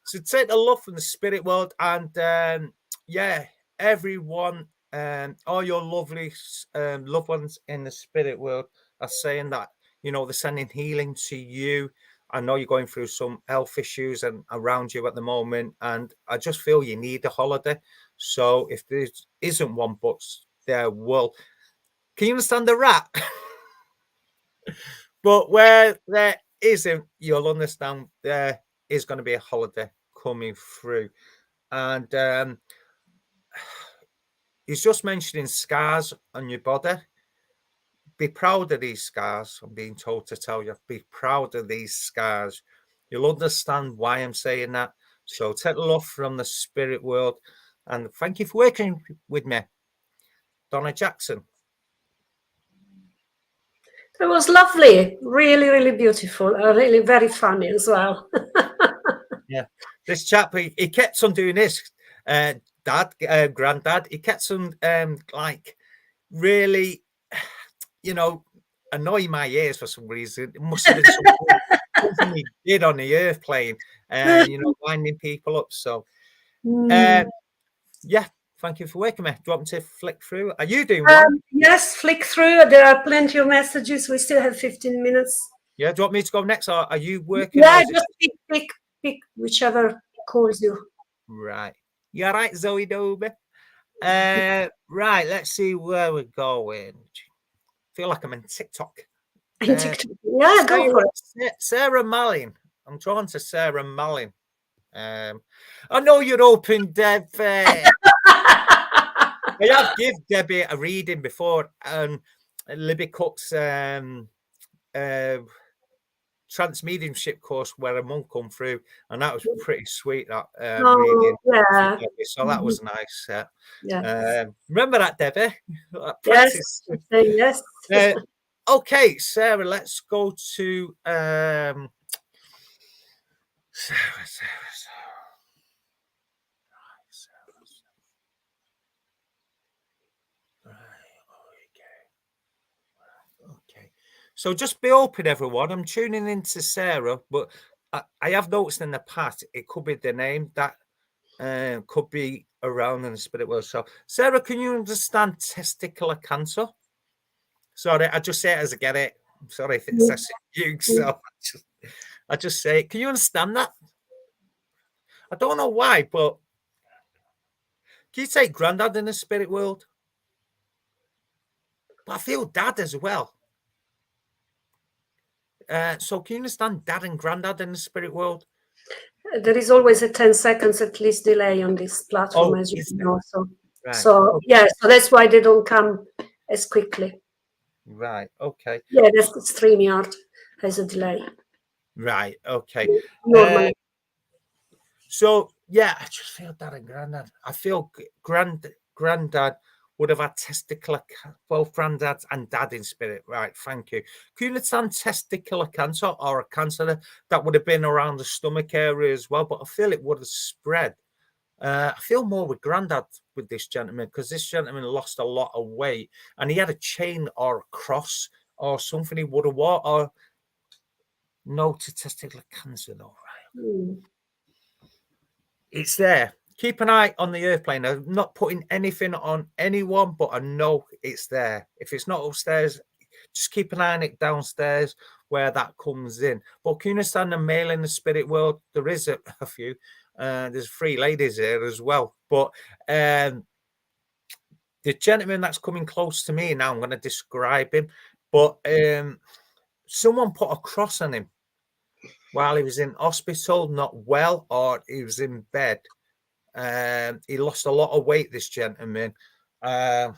So take the love from the spirit world, and yeah, everyone, all your lovely loved ones in the spirit world are saying that they're sending healing to you. I know you're going through some health issues and around you at the moment, and I just feel you need a holiday. So if there isn't one, but there will. Can you understand the rat? But where there isn't, you'll understand there is going to be a holiday coming through. And he's just mentioning scars on your body. Be proud of these scars. I'm being told to tell you, be proud of these scars. You'll understand why I'm saying that. So take love from the spirit world. And thank you for working with me, Donna Jackson. It was lovely, really, really beautiful, really very funny as well. Yeah, this chap, he kept on doing this. Granddad, he kept on like really, annoy my ears for some reason. It must have been something he did on the airplane, winding people up. So, yeah, thank you for waking me. Do you want me to flick through? Are you doing one? Yes, flick through. There are plenty of messages. We still have 15 minutes. Yeah, do you want me to go next, or are you working? Yeah, just pick whichever calls you. Right. You're right, Zoe Dobe. Right, let's see where we're going. Feel like I'm in TikTok. Yeah, go for it. Sarah Mallin. I'm drawn to Sarah Mallin. I know you're open, Deb. I have give Debbie a reading before, and Libby Cook's trance mediumship course where a monk come through, and that was pretty sweet. That reading, yeah. So that was nice. Yeah. Remember that, Debbie? Practice. Yes. Okay, Sarah. Let's go to Sarah. Okay. So just be open, everyone. I'm tuning into Sarah, but I have noticed in the past it could be the name that could be around in the spirit world. So, Sarah, can you understand testicular cancer? Sorry, I just say it as I get it. I'm sorry if it's you. So I just say it. Can you understand that? I don't know why, but can you say granddad in the spirit world? But I feel dad as well. So can you understand dad and granddad in the spirit world? There is always a 10 seconds at least delay on this platform, as you know. So, right. So that's why they don't come as quickly. Right. Okay. Yeah, that's the StreamYard has a delay. Right. Okay. Normally. So yeah, I just feel dad and granddad. I feel granddad would have had testicular, both granddad and dad in spirit. Right, thank you. Can you understand testicular cancer or a cancer that would have been around the stomach area as well? But I feel it would have spread. I feel more with granddad with this gentleman because this gentleman lost a lot of weight and he had a chain or a cross or something he would have worn. Or no to testicular cancer, though, right? It's there. Keep an eye on the airplane. I'm not putting anything on anyone, but I know it's there. If it's not upstairs, just keep an eye on it downstairs where that comes in. But can you understand the male in the spirit world? There is a few. There's 3 ladies here as well. But the gentleman that's coming close to me now, I'm going to describe him. But someone put a cross on him while he was in hospital, not well, or he was in bed. He lost a lot of weight, this gentleman. Okay,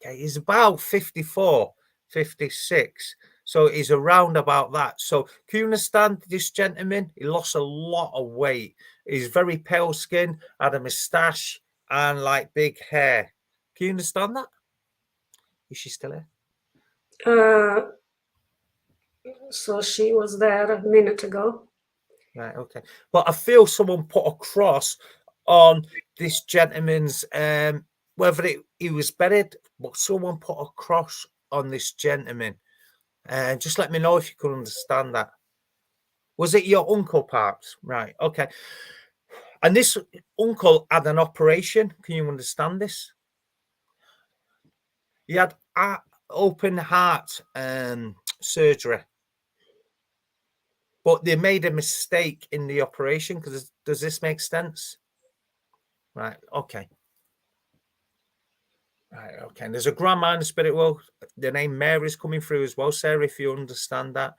he's about 54, 56. So he's around about that. So can you understand this gentleman? He lost a lot of weight. He's very pale skin, had a moustache, and like big hair. Can you understand that? Is she still here? So she was there a minute ago. Right, okay. But I feel someone put a cross on this gentleman's, whether he was buried, but someone put a cross on this gentleman. Just let me know if you could understand that. Was it your uncle, perhaps? Right, okay. And this uncle had an operation. Can you understand this? He had open heart surgery. But they made a mistake in the operation. Because does this make sense? Right, okay. Right, okay. And there's a grandma in the spirit world. The name Mary's coming through as well, Sarah, if you understand that.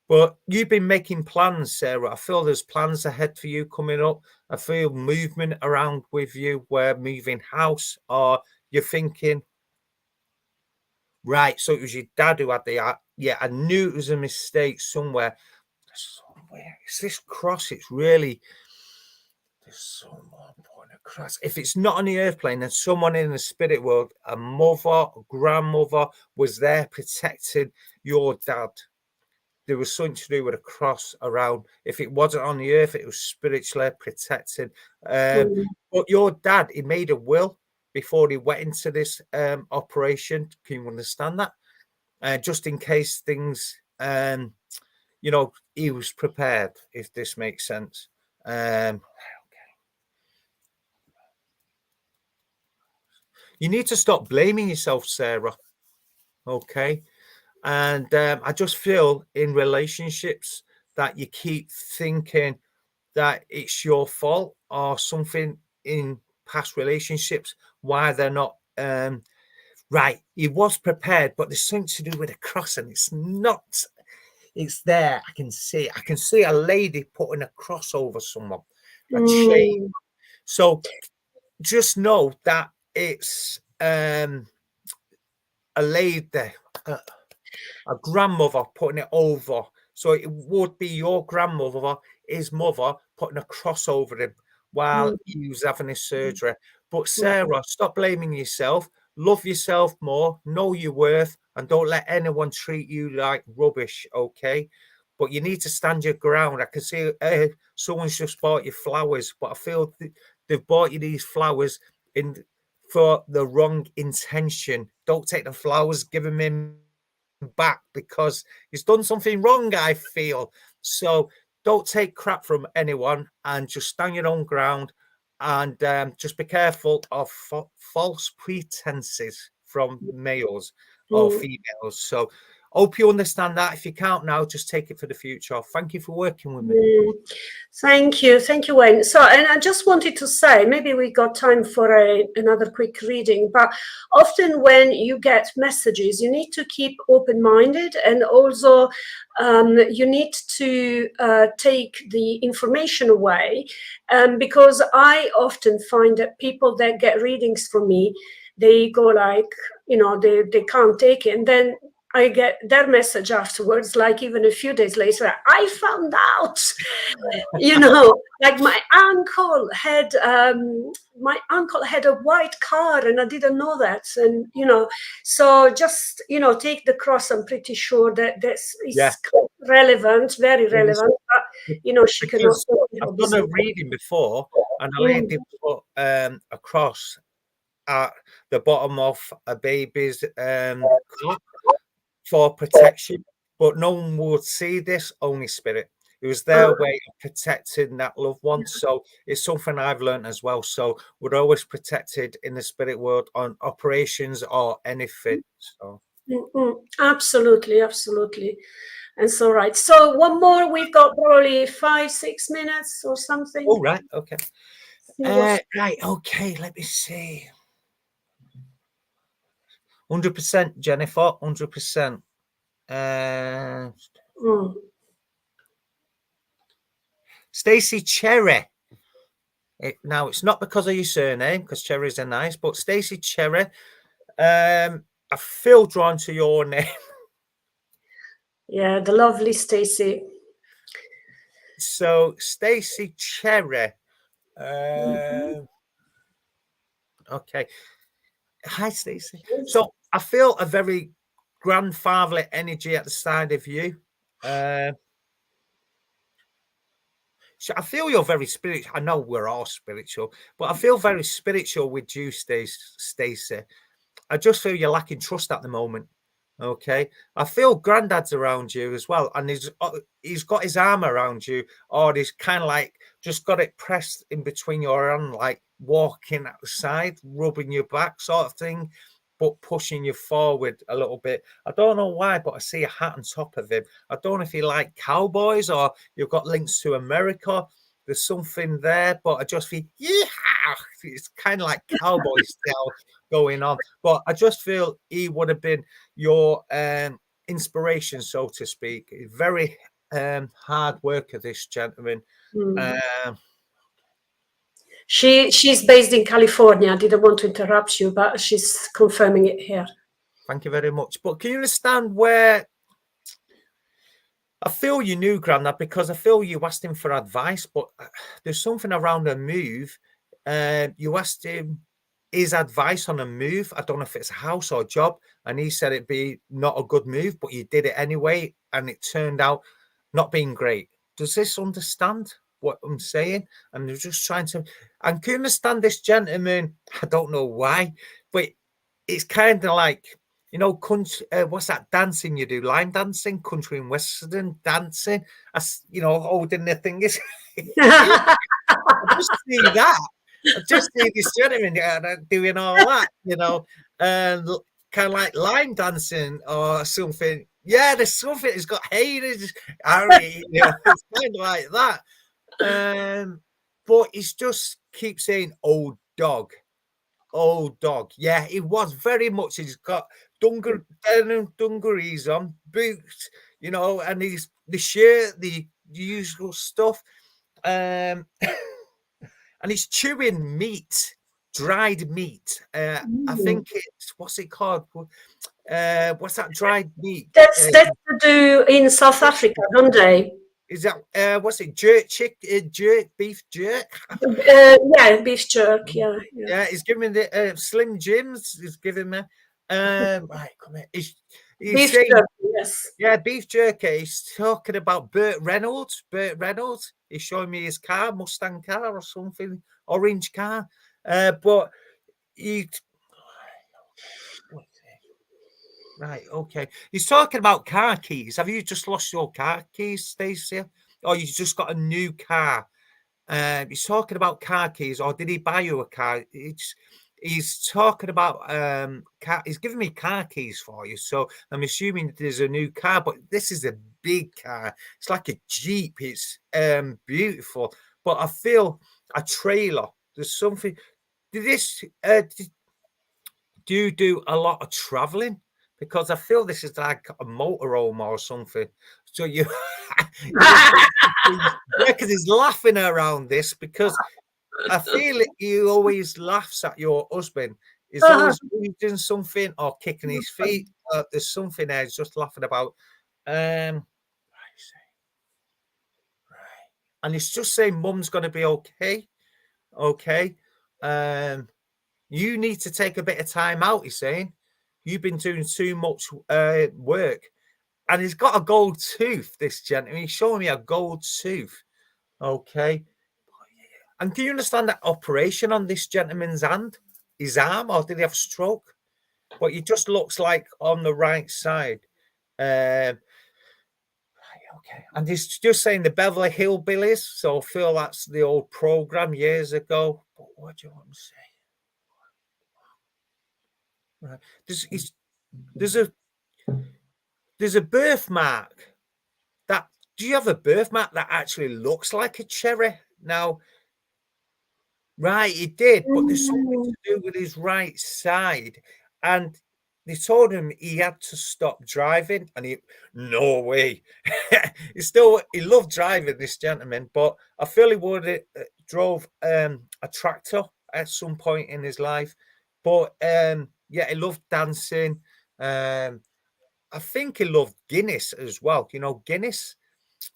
But you've been making plans, Sarah. I feel there's plans ahead for you coming up. I feel movement around with you. We're moving house, or you're thinking, right, so it was your dad who had the, yeah, I knew it was a mistake somewhere. It's this cross. It's really, there's someone putting a Christ, if it's not on the earth plane, then someone in the spirit world, a mother, a grandmother, was there protecting your dad. There was something to do with a cross around. If it wasn't on the earth, it was spiritually protected. But your dad, he made a will before he went into this operation. Can you understand that? Just in case things, you know, he was prepared, if this makes sense. You need to stop blaming yourself, Sarah. Okay. And I just feel in relationships that you keep thinking that it's your fault or something in past relationships, why they're not right. He was prepared, but there's something to do with a cross, and it's not. It's there. I can see it. I can see a lady putting a cross over someone, a chain. So just know that it's a lady, a grandmother putting it over. So it would be your grandmother, his mother, putting a cross over him while he was having his surgery. But Sarah, stop blaming yourself. Love yourself more. Know your worth, and don't let anyone treat you like rubbish. Okay. But you need to stand your ground. I can see someone's just bought you flowers, but I feel they've bought you these flowers for the wrong intention. Don't take the flowers, give them in back because he's done something wrong, I feel. So don't take crap from anyone and just stand your own ground, and just be careful of false pretenses from males or females. So hope you understand that. If you can't now, just take it for the future. Thank you for working with me. Thank you, Wayne. So, and I just wanted to say, maybe we got time for another quick reading, but often when you get messages, you need to keep open-minded, and also you need to take the information away, because I often find that people that get readings from me, they go like, you know, they can't take it, and then I get their message afterwards, like even a few days later, I found out, you know, like my uncle had a white car and I didn't know that. And, you know, so just, you know, take the cross. I'm pretty sure that this is relevant, very relevant. But, you know, she cannot. I've done a reading before, and a lady put a cross at the bottom of a baby's cot for protection, but no one would see this, only spirit. It was their way of protecting that loved one. So it's something I've learned as well. So we're always protected in the spirit world on operations or anything. So absolutely, absolutely. And so right. So one more, we've got probably 5-6 minutes or something. Oh, right, okay. Right, okay, let me see. 100%, Jennifer, 100%. Stacey Cherry. Now, it's not because of your surname, because Cherries are nice, but Stacey Cherry, I feel drawn to your name. Yeah, the lovely Stacey. So, Stacey Cherry. Okay. Hi, Stacey. So, I feel a very grandfatherly energy at the side of you. So I feel you're very spiritual. I know we're all spiritual, but I feel very spiritual with you, Stacey. I just feel you're lacking trust at the moment. Okay, I feel Granddad's around you as well, and he's got his arm around you, or he's kind of like just got it pressed in between your hand, like walking outside, rubbing your back, sort of thing, but pushing you forward a little bit. I don't know why, but I see a hat on top of him. I don't know if you like cowboys or you've got links to America. There's something there, but I just feel, yeah, it's kind of like cowboy style going on. But I just feel he would have been your inspiration, so to speak. Very hard worker, this gentleman. She's based in California. I didn't want to interrupt you, but she's confirming it here. Thank you very much. But can you understand where I feel you knew Grandad, because I feel you asked him for advice, but there's something around her move. You asked him his advice on a move. I don't know if it's a house or a job, and he said it'd be not a good move, but you did it anyway, and it turned out not being great. Does this understand what I'm saying? And they're just trying to, and can you understand this gentleman? I don't know why, but it's kind of like, you know, country, what's that dancing you do? Line dancing, country and western dancing. As you know, holding the thing is. I just see that. I just see this gentleman doing all that, you know, and kind of like line dancing or something. Yeah, there's something. He's got haters. Harry, you know, it's kind of like that. But he's just keeps saying old dog. Old dog. Yeah, he was very much. He's got dungarees on, boots, you know, and he's the shirt, the usual stuff. And he's chewing meat, dried meat. I think it's, what's it called? What's that dried meat? That's to do in South Africa, don't they? Is that what's it? Jerk beef jerk? Yeah, beef jerk. Yeah, he's giving me the Slim Jims. He's giving me right. Come here. He's beef saying, jerky, yes. Yeah, beef jerky. He's talking about Burt Reynolds. He's showing me his car, Mustang car or something, orange car. But he. Right, okay. He's talking about car keys. Have you just lost your car keys, Stacey? Or you just got a new car? He's talking about car keys, or did he buy you a car? He's talking about car. He's giving me car keys for you, so I'm assuming there's a new car. But this is a big car. It's like a Jeep. It's beautiful, but I feel a trailer. There's something. Do you do a lot of traveling? Because I feel this is like a motorhome or something. So you, yeah, because he's laughing around this, because I feel it. He always laughs at your husband. He's always doing something or kicking his feet. There's something there. He's just laughing about. And he's just saying, "Mum's going to be okay." Okay. You need to take a bit of time out. He's saying. You've been doing too much work. And he's got a gold tooth, this gentleman. He's showing me a gold tooth. Okay. And can you understand that operation on this gentleman's hand? His arm, or did he have a stroke? But he just looks like on the right side. Okay. And he's just saying the Beverly Hillbillies. So I feel that's the old program years ago. But what do you want to say? Right. There's a birthmark. Do you have a birthmark that actually looks like a cherry? Now, right, he did, but there's something to do with his right side. And they told him he had to stop driving, and no way. He loved driving, this gentleman, but I feel he would have drove a tractor at some point in his life. But yeah, he loved dancing. I think he loved Guinness as well. You know, Guinness,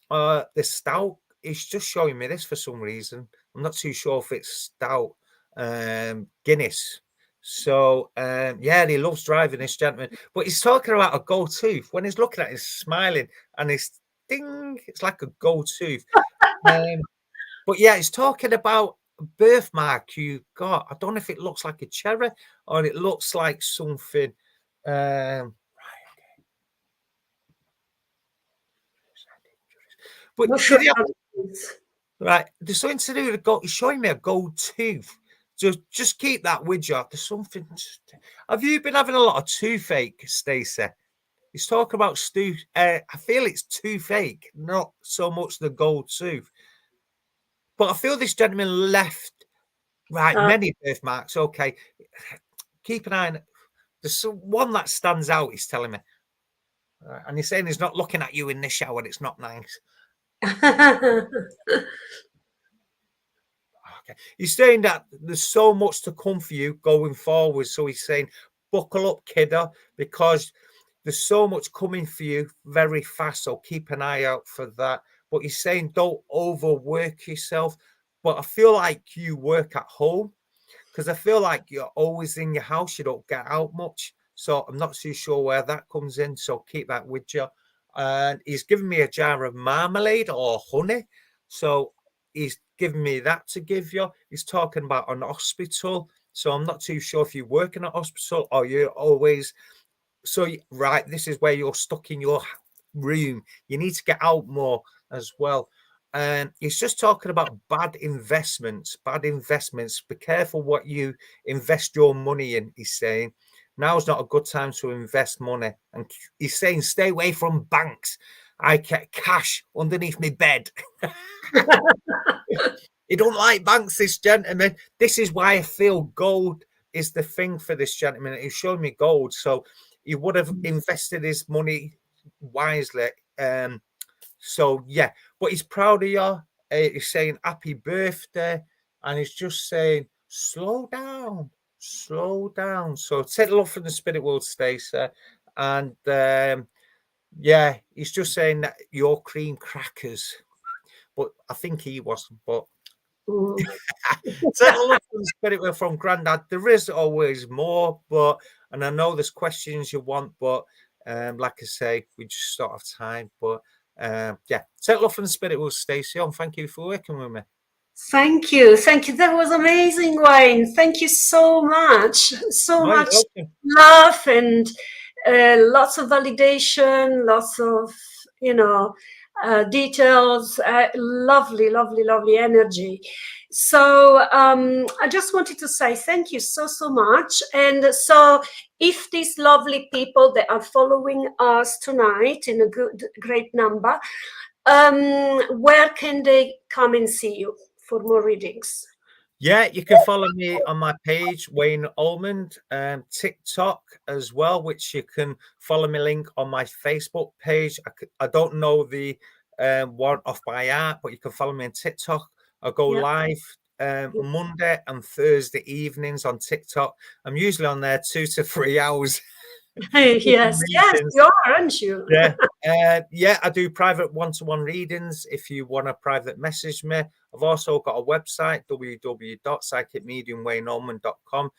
the stout. He's just showing me this for some reason. I'm not too sure if it's stout. Guinness. So yeah, he loves driving, this gentleman. But he's talking about a gold tooth. When he's looking at it, he's smiling, and he's ding. It's like a gold tooth. But yeah, he's talking about a birthmark you got. I don't know if it looks like a cherry or it looks like something. But right, there's something to do with a gold. He's showing me a gold tooth. Just keep that with you. There's something. Have you been having a lot of toothache, Stacey? He's talking about I feel it's toothache, not so much the gold tooth. But I feel this gentleman left many birthmarks. Okay, keep an eye on it. There's one that stands out. He's telling me, and he's saying he's not looking at you in the shower. It's not nice. Okay. He's saying that there's so much to come for you going forward. So he's saying, buckle up, kiddo, because there's so much coming for you very fast. So keep an eye out for that. But he's saying, don't overwork yourself. but I feel like you work at home, because I feel like you're always in your house. You don't get out much. So I'm not too sure where that comes in. So keep that with you. And he's given me a jar of marmalade or honey. So he's given me that to give you. He's talking about an hospital. So I'm not too sure if you work in a hospital or you're always. So, right, this is where you're stuck in your room. You need to get out more as well. And he's just talking about bad investments. Bad investments. Be careful what you invest your money in. He's saying now's not a good time to invest money. And he's saying stay away from banks. I get cash underneath my bed. He don't like banks, this gentleman. This is why I feel gold is the thing for this gentleman. He's showing me gold, so he would have invested his money wisely. So yeah, but he's proud of you. He's saying happy birthday, and he's just saying slow down, slow down. So take love from the spirit world, Stacey, and yeah, he's just saying that you're cream crackers, but I think he wasn't. But take a look from the spirit world from Grandad. There is always more, but and I know there's questions you want, but like I say, we just don't have time. But yeah, take a look from the spirit world, Stacey. And thank you for working with me. Thank you. Thank you. That was amazing, Wayne. Thank you so much. So much love and lots of validation, lots of, details, lovely, lovely, lovely energy. So I just wanted to say thank you so, so much. And so if these lovely people that are following us tonight in a great number, where can they come and see you for more readings? Yeah, you can follow me on my page, Wayne Almond, TikTok as well, which you can follow me link on my Facebook page. I don't know the one off by heart, but you can follow me on TikTok. I go live Monday and Thursday evenings on TikTok. I'm usually on there 2 to 3 hours. Yes, you are, aren't you? Yeah. Yeah, I do private one-to-one readings if you want to private message me. I've also got a website, www.psychicmediumwaynealmond.com,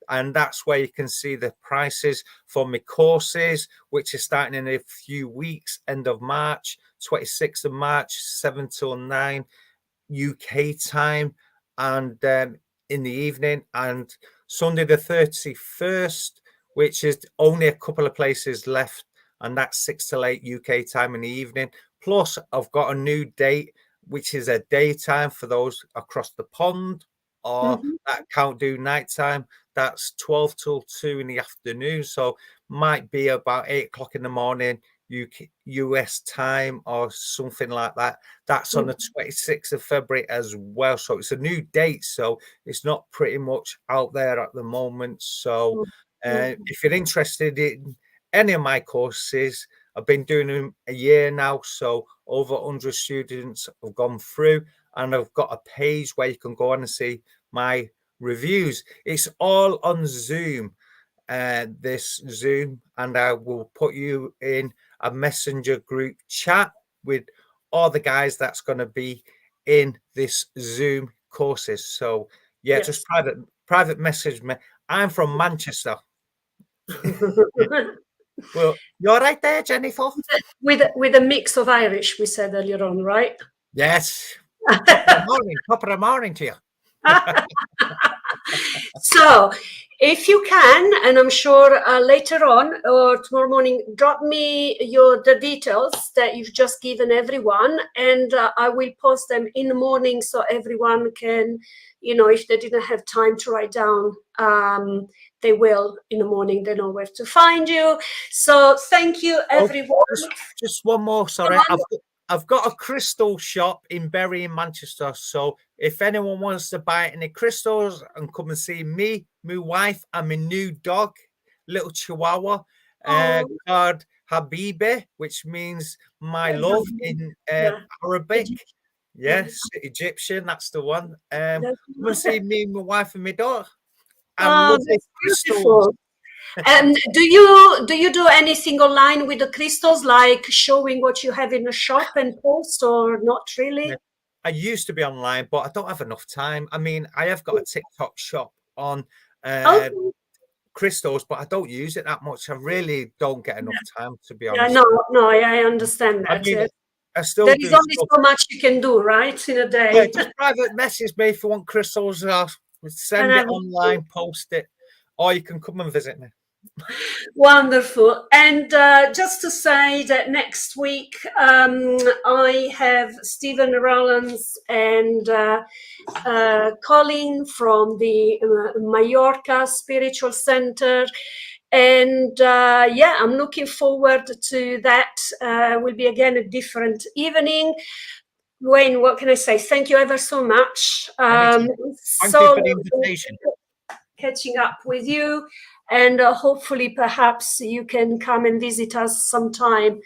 and that's where you can see the prices for my courses, which are starting in a few weeks, end of March, 26th of March, 7 till 9 UK time, and in the evening, and Sunday the 31st, which is only a couple of places left, and that's 6 till 8 UK time in the evening. Plus, I've got a new date, which is a daytime for those across the pond or that can't do nighttime. That's 12 till 2 in the afternoon. So might be about 8 o'clock in the morning, US time or something like that. That's on the 26th of February as well. So it's a new date. So it's not pretty much out there at the moment. So if you're interested in any of my courses, I've been doing them a year now. So over 100 students have gone through, and I've got a page where you can go on and see my reviews. It's all on Zoom. This Zoom, and I will put you in a messenger group chat with all the guys that's going to be in this Zoom courses. So yeah, just private message me. I'm from Manchester. Well, you're right there, Jennifer. With a mix of Irish, we said earlier on, right? Yes. Top of the morning to you. So if you can, and I'm sure later on or tomorrow morning, drop me the details that you've just given everyone, and I will post them in the morning so everyone can, if they didn't have time to write down, they will in the morning. They know where to find you. So thank you, everyone. Just one more, sorry. I've got a crystal shop in Bury in Manchester. So if anyone wants to buy any crystals and come and see me, my wife, and my new dog, little Chihuahua, called Habibi, which means my love in Arabic. Yes, Egyptian, that's the one. Come and see me, my wife, and my dog. That's beautiful. And do you do anything online with the crystals, like showing what you have in the shop and post, or not really? I used to be online, but I don't have enough time. I mean, I have got a TikTok shop on crystals, but I don't use it that much. I really don't get enough time, to be honest. No, I understand that. I mean, I still there do is only stuff. so much you can do, right, in a day. Yeah, just private message me if you want crystals. Send it online, post it, or you can come and visit me. Wonderful. And just to say that next week I have Stephen Rollins and Colin from the Mallorca Spiritual Center. And yeah, I'm looking forward to that. Will be again a different evening. Wayne, what can I say? Thank you ever so much. Thank you for the invitation. Catching up with you, and hopefully perhaps you can come and visit us sometime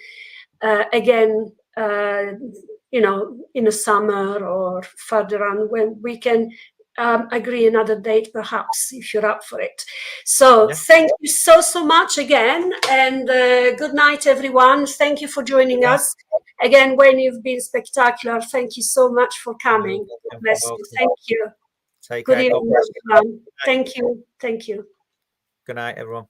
again, you know, in the summer or further on, when we can agree another date, perhaps, if you're up for it. So thank you so much again, and good night, everyone. Thank you for joining us again. Wayne, you've been spectacular. Thank you so much for coming. God bless you. Thank you. Take Good care. evening, everyone. Thank you. Thank you. Good night, everyone.